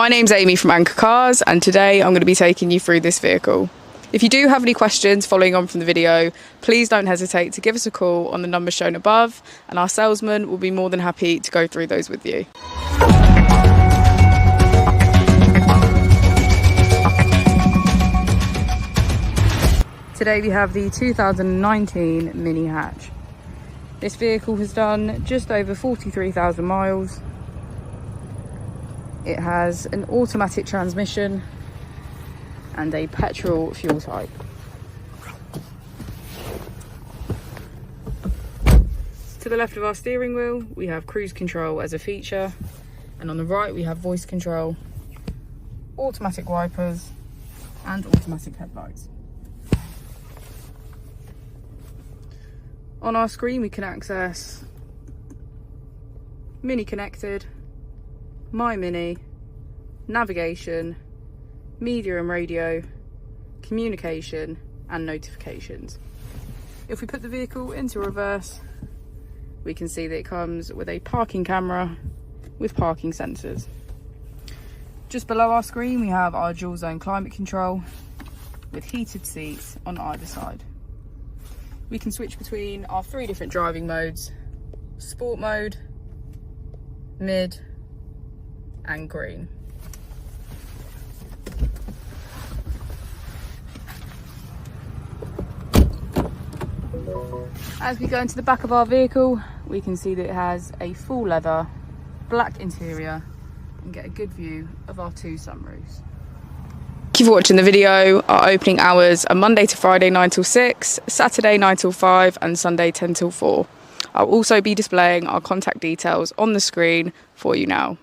My name's Amy from Anchor Cars, and today I'm going to be taking you through this vehicle. If you do have any questions following on from the video, please don't hesitate to give us a call on the number shown above, and our salesman will be more than happy to go through those with you. Today we have the 2019 Mini Hatch. This vehicle has done just over 43,000 miles. It has an automatic transmission and a petrol fuel type. To the left of our steering wheel, we have cruise control as a feature, and on the right we have voice control, automatic wipers and automatic headlights. On our screen we can access Mini Connected, My Mini, navigation, media and radio, communication and notifications. If we put the vehicle into reverse, we can see that it comes with a parking camera with parking sensors. Just below our screen we have our dual zone climate control with heated seats on either side. We can switch between our 3 different driving modes: sport mode, mid and green. As we go into the back of our vehicle, we can see that it has a full leather black interior and get a good view of our 2 sunroofs. Thank you for watching the video. Our opening hours are Monday to Friday 9 till 6, Saturday 9 till 5 and Sunday 10 till 4. I'll also be displaying our contact details on the screen for you now.